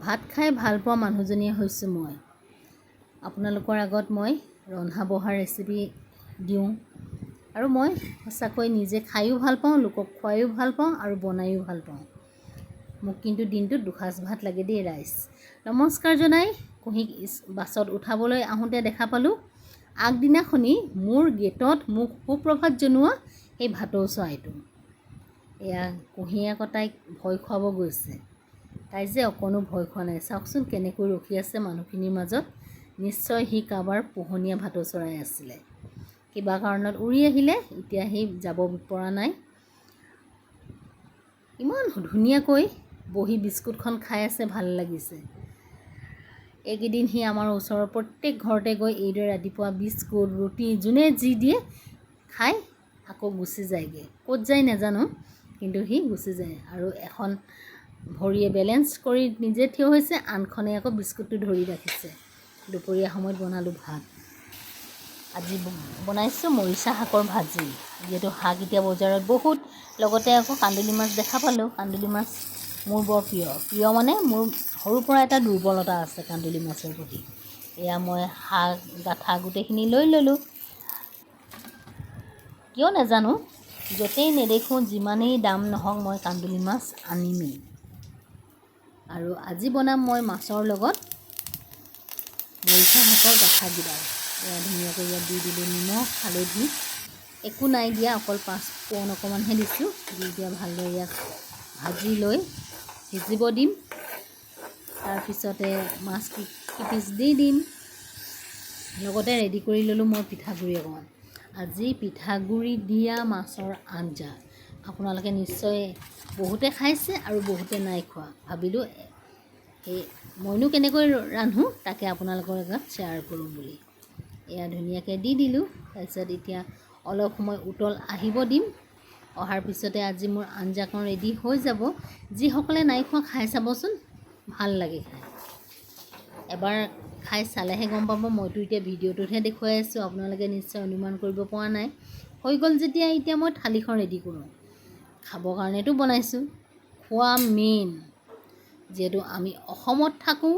ভাত খাই ভাল পোৱা মানুহজনীয়ে হৈছোঁ মই। আপোনালোকৰ আগত মই ৰন্ধা বঢ়া ৰেচিপি দিওঁ আৰু মই সঁচাকৈ নিজে খায়ো ভাল পাওঁ, লোকক খুৱায়ো ভাল পাওঁ আৰু বনায়ো ভাল পাওঁ। মোক কিন্তু দিনটোত দুসাঁজ ভাত লাগে দেই ৰাইজ। নমস্কাৰ জনাই কুঁহিক বাছত উঠাবলৈ আহোঁতে দেখা পালোঁ আগদিনাখনি মোৰ গেটত মোক সুপ্ৰভাত জনোৱা সেই ভাটৌ চৰাইটো। এয়া কুঁহিয়ে আকৌ তাইক ভয় খুৱাব গৈছে। তাই যে অকণো ভয় খোৱা নাই। চাওকচোন কেনেকৈ ৰখি আছে মানুহখিনিৰ মাজত। নিশ্চয় সি কাৰোবাৰ পোহনীয়া ভাটৌ চৰাই আছিলে। কিবা কাৰণত উৰি আহিলে, এতিয়া সি যাব পৰা নাই। ইমান ধুনীয়াকৈ বহি বিস্কুটখন খাই আছে, ভাল লাগিছে। এইকেইদিন সি আমাৰ ওচৰৰ প্ৰত্যেক ঘৰতে গৈ এইদৰে ৰাতিপুৱা বিস্কুট, ৰুটি যোনে যি দিয়ে খাই আকৌ গুচি যায়গৈ। ক'ত যায় নাজানো, কিন্তু সি গুচি যায় আৰু এখন ভৰিয়ে বেলেঞ্চ কৰি নিজে থিয় হৈছে, আনখনে আকৌ বিস্কুটটো ধৰি ৰাখিছে। দুপৰীয়া সময়ত বনালোঁ ভাত। আজি বনাইছোঁ মৰিচা শাকৰ ভাজি। যিহেতু শাক এতিয়া বজাৰত বহুত, লগতে আকৌ কান্দুলি মাছ দেখা পালোঁ। কান্দুলি মাছ মোৰ বৰ প্ৰিয় মানে মোৰ সৰুৰ পৰা এটা দুৰ্বলতা আছে কান্দুলি মাছৰ প্ৰতি। এয়া মই শাক গাঠা গোটেইখিনি লৈ ল'লোঁ। কিয় নাজানো, য'তেই নেদেখোঁ, যিমানেই দাম নহওক মই কান্দুলি মাছ আনিমেই। আৰু আজি বনাম মই মাছৰ লগত মৰিচা শাকৰ গাঠাকেইডাল। এয়া ধুনীয়াকৈ ইয়াত দি দিলোঁ নিমখ, হালধি, একো নাই দিয়া, অকল পাঁচফোৰণ অকণমানহে দিছোঁ। দি দিয়া ভালদৰে ইয়াক ভাজি লৈ সিজিব দিম। তাৰপিছতে মাছ কিপিচ দি দিম। লগতে ৰেডি কৰি ল'লোঁ মই পিঠাগুড়ি অকণমান। আজি পিঠাগুড়ি দিয়া মাছৰ আঞ্জা। আপোনালোকে নিশ্চয় বহুতে খাইছে আৰু বহুতে নাই খোৱা। ভাবিলোঁ সেই মইনো কেনেকৈ ৰান্ধোঁ তাকে আপোনালোকৰ আগত শ্বেয়াৰ কৰোঁ বুলি। এয়া ধুনীয়াকৈ দি দিলোঁ। তাৰপিছত এতিয়া অলপ সময় উতল আহিব দিম। অহাৰ পিছতে আজি মোৰ আঞ্জাকণ ৰেডি হৈ যাব। যিসকলে নাই খোৱা খাই চাবচোন, ভাল লাগে খাই। এবাৰ খাই চালেহে গম পাব। মইতো এতিয়া ভিডিঅ'টোতহে দেখুৱাই আছোঁ, আপোনালোকে নিশ্চয় অনুমান কৰিব পৰা নাই। হৈ গ'ল যেতিয়া, এতিয়া মই থালিখন ৰেডি কৰোঁ। খাবৰ কাৰণেতো বনাইছোঁ, খোৱা মেইন। যিহেতু আমি অসমত থাকোঁ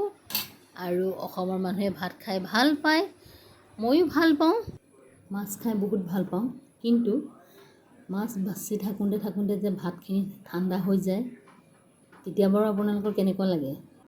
আৰু অসমৰ মানুহে ভাত খাই ভাল পায়, ময়ো ভাল পাওঁ। মাছ খাই বহুত ভাল পাওঁ, কিন্তু মাছ বাচি থাকোঁতে যে ভাতখিনি ঠাণ্ডা হৈ যায়, তেতিয়া বাৰু আপোনালোকৰ কেনেকুৱা লাগে?